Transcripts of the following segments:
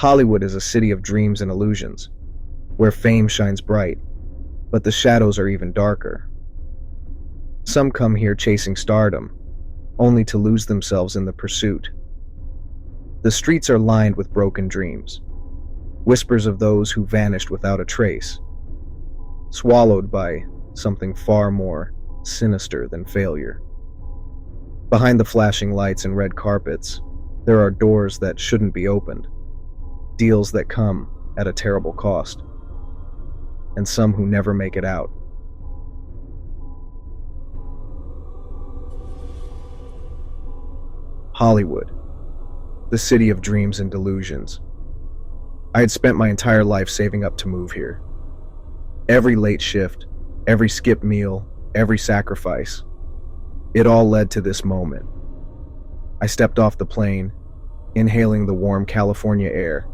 Hollywood is a city of dreams and illusions, where fame shines bright, but the shadows are even darker. Some come here chasing stardom, only to lose themselves in the pursuit. The streets are lined with broken dreams, whispers of those who vanished without a trace, swallowed by something far more sinister than failure. Behind the flashing lights and red carpets, there are doors that shouldn't be opened, deals that come at a terrible cost, and some who never make it out. Hollywood, the city of dreams and delusions. I had spent my entire life saving up to move here. Every late shift, every skipped meal, every sacrifice, it all led to this moment. I stepped off the plane, inhaling the warm California air,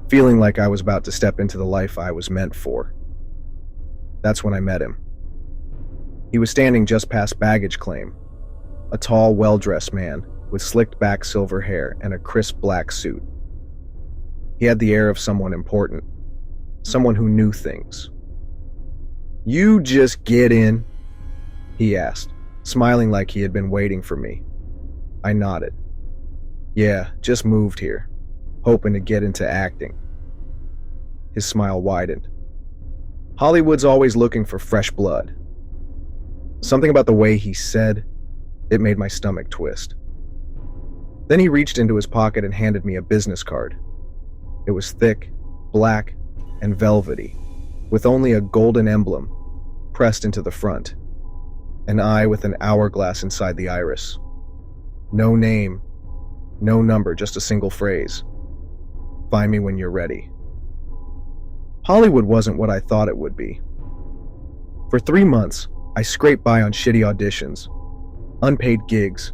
feeling like I was about to step into the life I was meant for. That's when I met him. He was standing just past baggage claim, a tall, well-dressed man with slicked back silver hair and a crisp black suit. He had the air of someone important, someone who knew things. "You just get in?" he asked, smiling like he had been waiting for me. I nodded. "Yeah, just moved here, hoping to get into acting." His smile widened. Hollywood's always looking for fresh blood. Something about the way he said it made my stomach twist. Then he reached into his pocket and handed me a business card. It was thick, black, and velvety, with only a golden emblem pressed into the front. An eye with an hourglass inside the iris. No name, no number, just a single phrase. "Find me when you're ready." Hollywood wasn't what I thought it would be. For 3 months, I scraped by on shitty auditions, unpaid gigs,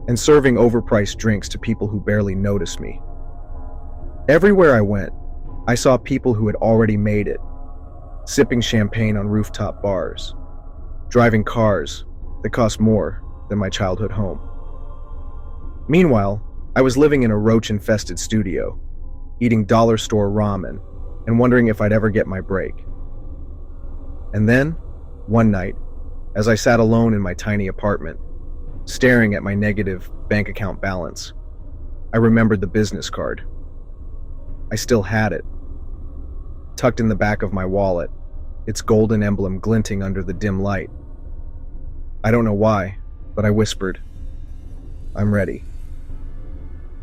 and serving overpriced drinks to people who barely noticed me. Everywhere I went, I saw people who had already made it, sipping champagne on rooftop bars, driving cars that cost more than my childhood home. Meanwhile, I was living in a roach-infested studio, eating dollar store ramen and wondering if I'd ever get my break. And then, one night, as I sat alone in my tiny apartment, staring at my negative bank account balance, I remembered the business card. I still had it, tucked in the back of my wallet, its golden emblem glinting under the dim light. I don't know why, but I whispered, "I'm ready."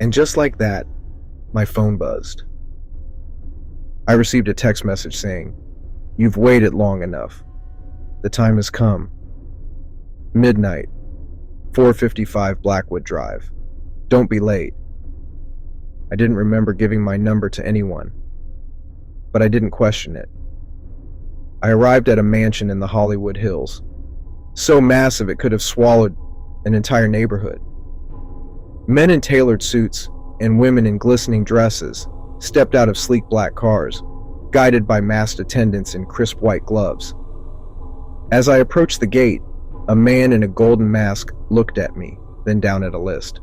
And just like that, my phone buzzed. I received a text message saying, "You've waited long enough. The time has come. Midnight, 455 Blackwood Drive. Don't be late." I didn't remember giving my number to anyone, but I didn't question it. I arrived at a mansion in the Hollywood Hills, so massive it could have swallowed an entire neighborhood. Men in tailored suits and women in glistening dresses stepped out of sleek black cars, guided by masked attendants in crisp white gloves. As I approached the gate, a man in a golden mask looked at me, then down at a list.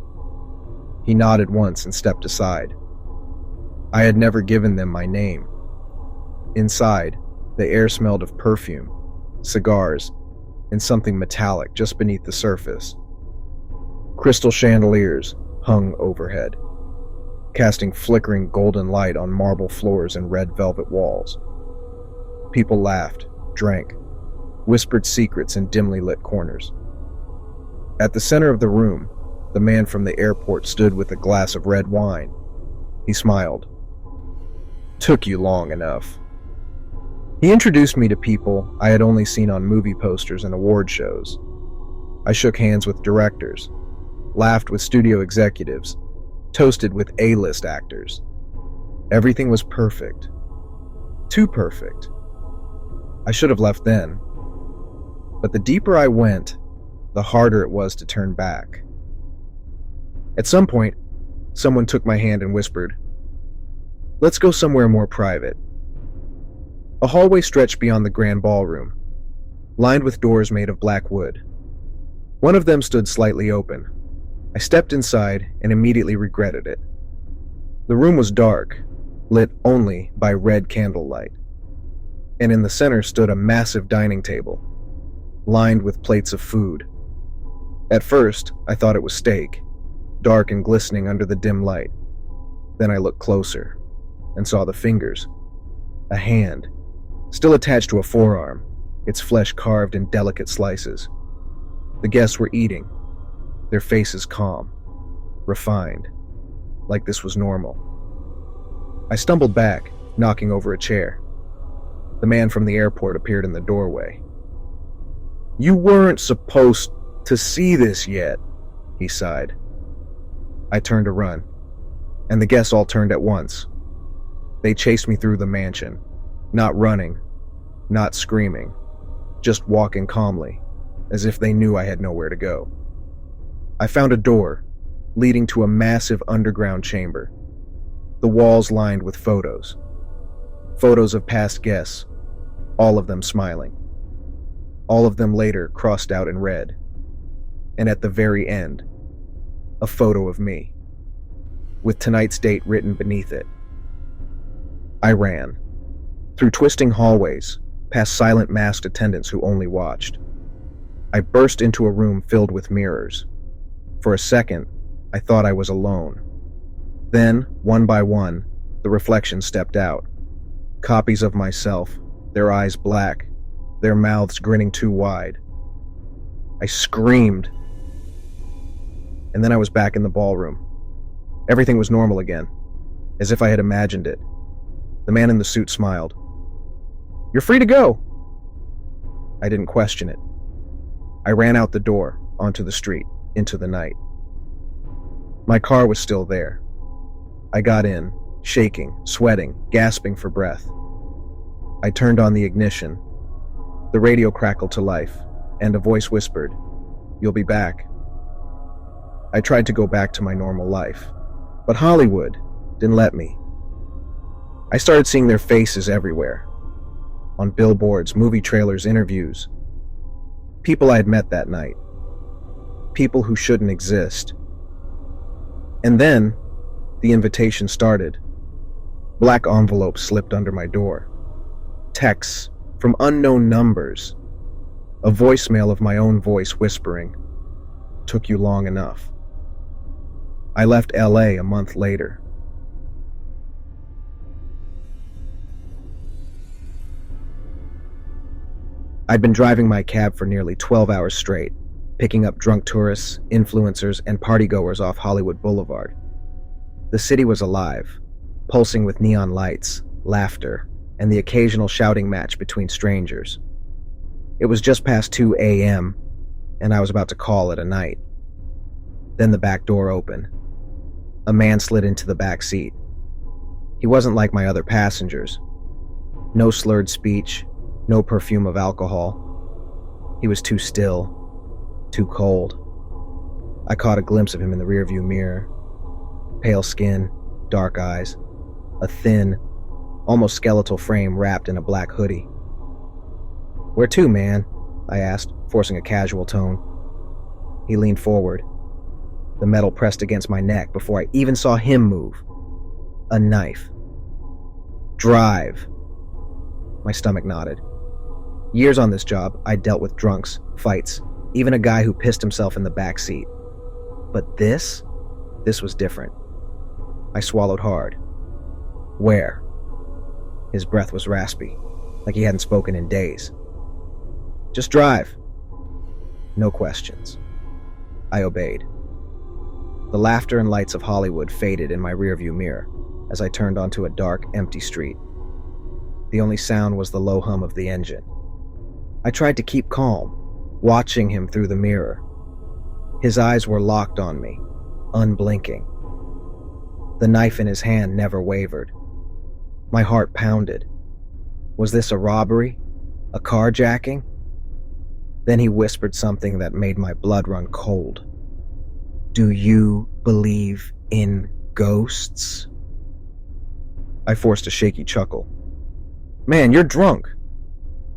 He nodded once and stepped aside. I had never given them my name. Inside, the air smelled of perfume, cigars, and something metallic just beneath the surface. Crystal chandeliers hung overhead, casting flickering golden light on marble floors and red velvet walls. People laughed, drank, whispered secrets in dimly lit corners. At the center of the room, the man from the airport stood with a glass of red wine. He smiled. "Took you long enough." He introduced me to people I had only seen on movie posters and award shows. I shook hands with directors, laughed with studio executives, toasted with A-list actors. Everything was perfect. Too perfect. I should have left then. But the deeper I went, the harder it was to turn back. At some point, someone took my hand and whispered, "Let's go somewhere more private." A hallway stretched beyond the grand ballroom, lined with doors made of black wood. One of them stood slightly open. I stepped inside and immediately regretted it. The room was dark, lit only by red candlelight, and in the center stood a massive dining table, lined with plates of food. At first, I thought it was steak, dark and glistening under the dim light. Then I looked closer and saw the fingers, a hand, still attached to a forearm, its flesh carved in delicate slices. The guests were eating, their faces calm, refined, like this was normal. I stumbled back, knocking over a chair. The man from the airport appeared in the doorway. "You weren't supposed to see this yet," he sighed. I turned to run, and the guests all turned at once. They chased me through the mansion, not running, not screaming, just walking calmly, as if they knew I had nowhere to go. I found a door leading to a massive underground chamber, the walls lined with photos. Photos of past guests, all of them smiling. All of them later crossed out in red. And at the very end, a photo of me, with tonight's date written beneath it. I ran, through twisting hallways, past silent masked attendants who only watched. I burst into a room filled with mirrors. For a second, I thought I was alone. Then, one by one, the reflections stepped out. Copies of myself, their eyes black, their mouths grinning too wide. I screamed. And then I was back in the ballroom. Everything was normal again, as if I had imagined it. The man in the suit smiled. "You're free to go." I didn't question it. I ran out the door, onto the street, into the night. My car was still there. I got in, shaking, sweating, gasping for breath. I turned on the ignition. The radio crackled to life, and a voice whispered, "You'll be back." I tried to go back to my normal life, but Hollywood didn't let me. I started seeing their faces everywhere. On billboards, movie trailers, interviews. People I had met that night. People who shouldn't exist. And then, the invitation started. Black envelopes slipped under my door. Texts from unknown numbers. A voicemail of my own voice whispering, "Took you long enough." I left LA a month later. I'd been driving my cab for nearly 12 hours straight, picking up drunk tourists, influencers, and partygoers off Hollywood Boulevard. The city was alive, pulsing with neon lights, laughter, and the occasional shouting match between strangers. It was just past 2 a.m., and I was about to call it a night. Then the back door opened. A man slid into the back seat. He wasn't like my other passengers. No slurred speech, no perfume of alcohol. He was too still, too cold. I caught a glimpse of him in the rearview mirror. Pale skin, dark eyes, a thin, almost skeletal frame wrapped in a black hoodie. "Where to, man?" I asked, forcing a casual tone. He leaned forward. The metal pressed against my neck before I even saw him move. A knife. "Drive." My stomach nodded. Years on this job, I dealt with drunks, fights, even a guy who pissed himself in the back seat. But this was different. I swallowed hard. "Where?" His breath was raspy, like he hadn't spoken in days. "Just drive." No questions. I obeyed. The laughter and lights of Hollywood faded in my rearview mirror as I turned onto a dark, empty street. The only sound was the low hum of the engine. I tried to keep calm, watching him through the mirror. His eyes were locked on me, unblinking. The knife in his hand never wavered. My heart pounded. Was this a robbery? A carjacking? Then he whispered something that made my blood run cold. "Do you believe in ghosts?" I forced a shaky chuckle. "Man, you're drunk."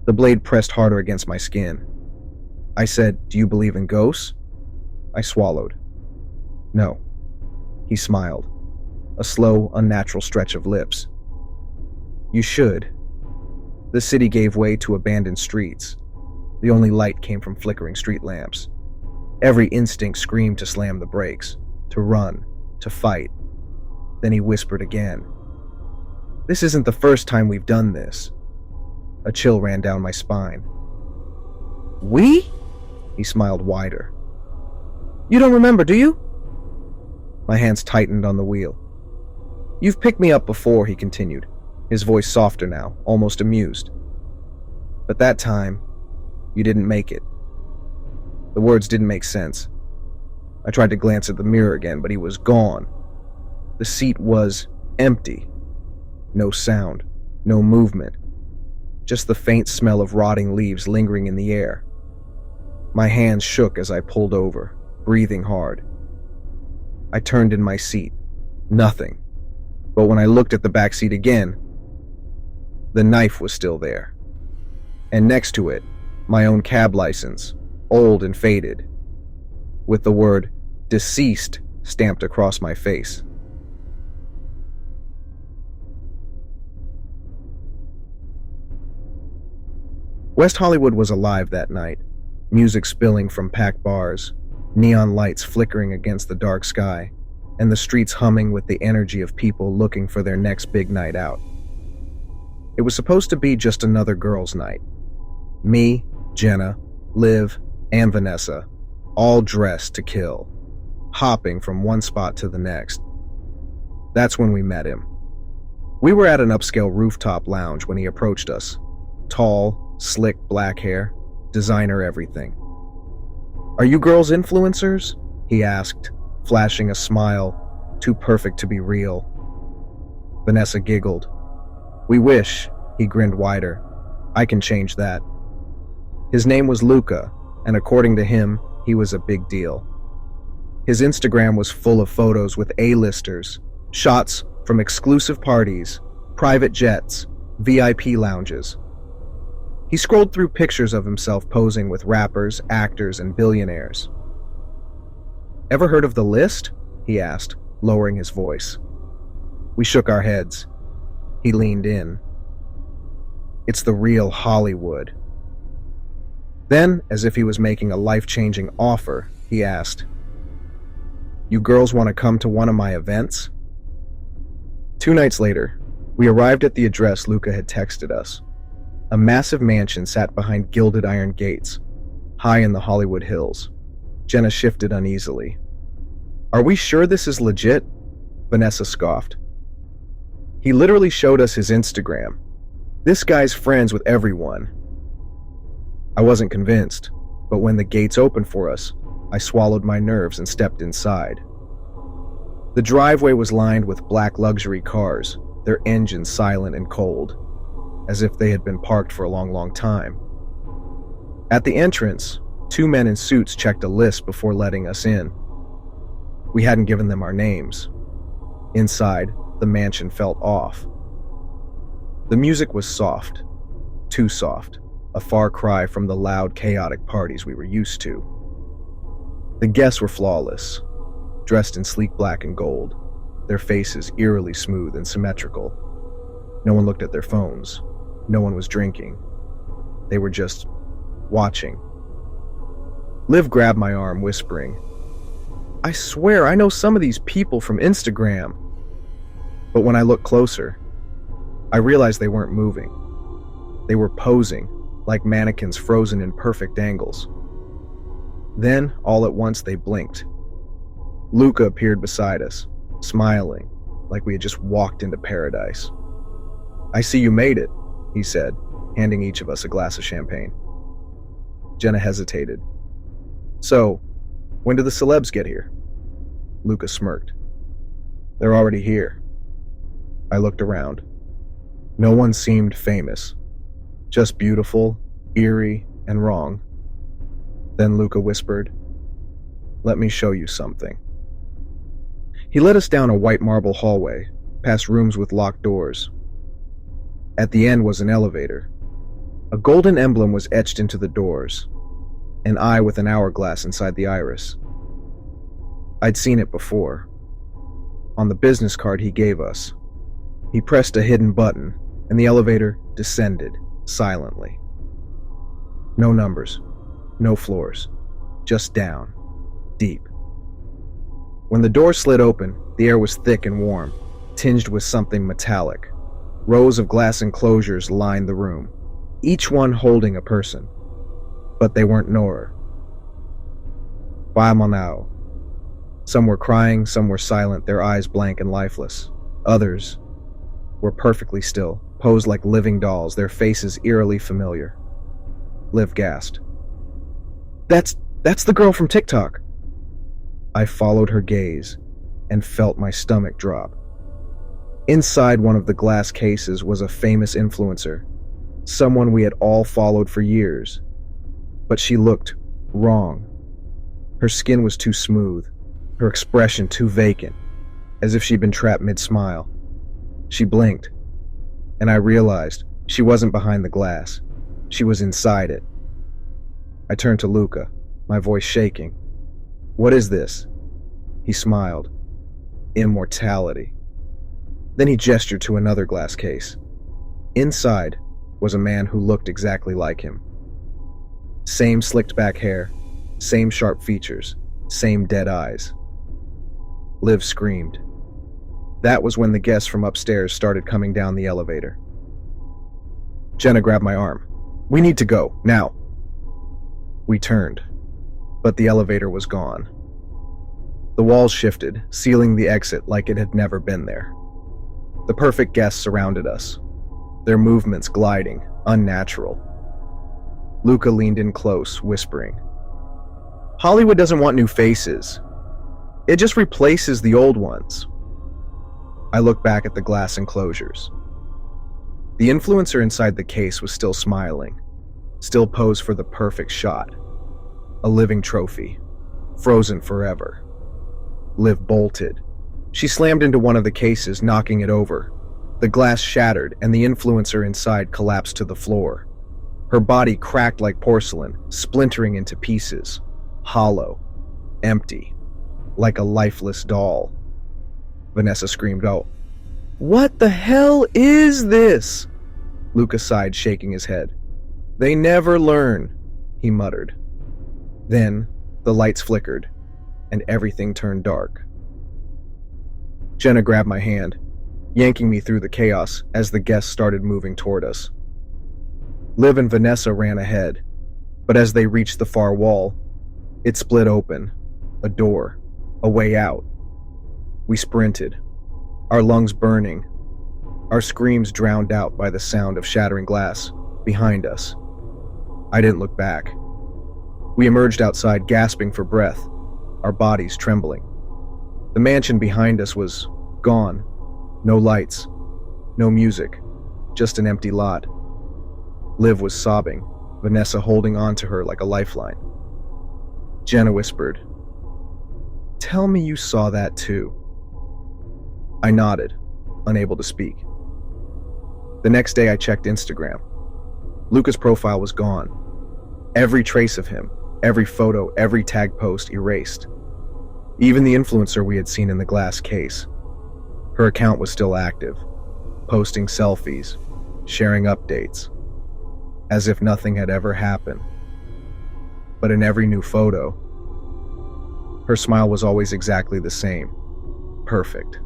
The blade pressed harder against my skin. I said, "Do you believe in ghosts?" I swallowed. "No." He smiled. a slow, unnatural stretch of lips. You should. The city gave way to abandoned streets. The only light came from flickering street lamps. Every instinct screamed to slam the brakes, to run, to fight. Then he whispered again. This isn't the first time we've done this. A chill ran down my spine. We? He smiled wider. You don't remember, do you? My hands tightened on the wheel. You've picked me up before, he continued, his voice softer now, almost amused. But that time, you didn't make it. The words didn't make sense. I tried to glance at the mirror again, but he was gone. The seat was empty. No sound, no movement. Just the faint smell of rotting leaves lingering in the air. My hands shook as I pulled over, breathing hard. I turned in my seat. Nothing. But when I looked at the back seat again, the knife was still there. And next to it, my own cab license, old and faded, with the word deceased stamped across my face. West Hollywood was alive that night, music spilling from packed bars, neon lights flickering against the dark sky, and the streets humming with the energy of people looking for their next big night out. It was supposed to be just another girls' night. Me, Jenna, Liv, and Vanessa, all dressed to kill, hopping from one spot to the next. That's when we met him. We were at an upscale rooftop lounge when he approached us. Tall, slick black hair, designer everything. Are you girls influencers? He asked, flashing a smile, too perfect to be real. Vanessa giggled. We wish, he grinned wider. I can change that. His name was Luca, and according to him, he was a big deal. His Instagram was full of photos with A-listers, shots from exclusive parties, private jets, VIP lounges. He scrolled through pictures of himself posing with rappers, actors, and billionaires. Ever heard of The List? He asked, lowering his voice. We shook our heads. He leaned in. It's the real Hollywood. Then, as if he was making a life-changing offer, he asked, You girls want to come to one of my events? 2 nights later, we arrived at the address Luca had texted us. A massive mansion sat behind gilded iron gates, high in the Hollywood Hills. Jenna shifted uneasily. Are we sure this is legit? Vanessa scoffed. He literally showed us his Instagram. This guy's friends with everyone. I wasn't convinced, but when the gates opened for us, I swallowed my nerves and stepped inside. The driveway was lined with black luxury cars, their engines silent and cold, as if they had been parked for a long, long time. At the entrance, 2 men in suits checked a list before letting us in. We hadn't given them our names. Inside, the mansion felt off. The music was soft, too soft, a far cry from the loud, chaotic parties we were used to. The guests were flawless, dressed in sleek black and gold, their faces eerily smooth and symmetrical. No one looked at their phones. No one was drinking. They were just watching. Liv grabbed my arm, whispering, I swear I know some of these people from Instagram. But when I looked closer, I realized they weren't moving. They were posing, like mannequins frozen in perfect angles. Then, all at once, they blinked. Luca appeared beside us, smiling, like we had just walked into paradise. I see you made it, he said, handing each of us a glass of champagne. Jenna hesitated. So, when did the celebs get here? Luca smirked. They're already here. I looked around. No one seemed famous, just beautiful, eerie, and wrong. Then Luca whispered, Let me show you something. He led us down a white marble hallway, past rooms with locked doors. At the end was an elevator. A golden emblem was etched into the doors, an eye with an hourglass inside the iris. I'd seen it before. on the business card he gave us. He pressed a hidden button, and the elevator descended silently. No numbers, no floors, just down, deep. When the door slid open, the air was thick and warm, tinged with something metallic. Rows of glass enclosures lined the room, each one holding a person. But they weren't Nora. Now. Some were crying, some were silent, their eyes blank and lifeless. Others were perfectly still, posed like living dolls, their faces eerily familiar. Liv gasped. That's the girl from TikTok. I followed her gaze and felt my stomach drop. Inside one of the glass cases was a famous influencer, someone we had all followed for years. But she looked wrong. Her skin was too smooth, her expression too vacant, as if she'd been trapped mid-smile. She blinked, and I realized she wasn't behind the glass. She was inside it. I turned to Luca, my voice shaking. What is this? He smiled. Immortality. Then he gestured to another glass case. Inside was a man who looked exactly like him. Same slicked back hair, same sharp features, same dead eyes. Liv screamed. That was when the guests from upstairs started coming down the elevator. Jenna grabbed my arm. We need to go, now. We turned, but the elevator was gone. The walls shifted, sealing the exit like it had never been there. The perfect guests surrounded us, their movements gliding, unnatural. Luca leaned in close, whispering, Hollywood doesn't want new faces. It just replaces the old ones. I looked back at the glass enclosures. The influencer inside the case was still smiling, still posed for the perfect shot. A living trophy, frozen forever. Liv bolted. She slammed into one of the cases, knocking it over. The glass shattered, and the influencer inside collapsed to the floor. Her body cracked like porcelain, splintering into pieces. Hollow. Empty. Like a lifeless doll. Vanessa screamed out. What the hell is this? Luca sighed, shaking his head. They never learn, he muttered. Then, the lights flickered, and everything turned dark. Jenna grabbed my hand, yanking me through the chaos as the guests started moving toward us. Liv and Vanessa ran ahead, but as they reached the far wall, it split open, a door, a way out. We sprinted, our lungs burning, our screams drowned out by the sound of shattering glass behind us. I didn't look back. We emerged outside, gasping for breath, our bodies trembling. The mansion behind us was gone. No lights, no music, just an empty lot. Liv was sobbing, Vanessa holding on to her like a lifeline. Jenna whispered, Tell me you saw that too. I nodded, unable to speak. The next day I checked Instagram. Luca's profile was gone. Every trace of him, every photo, every tag post erased. Even the influencer we had seen in the glass case. Her account was still active, posting selfies, sharing updates, as if nothing had ever happened. But in every new photo, her smile was always exactly the same, perfect.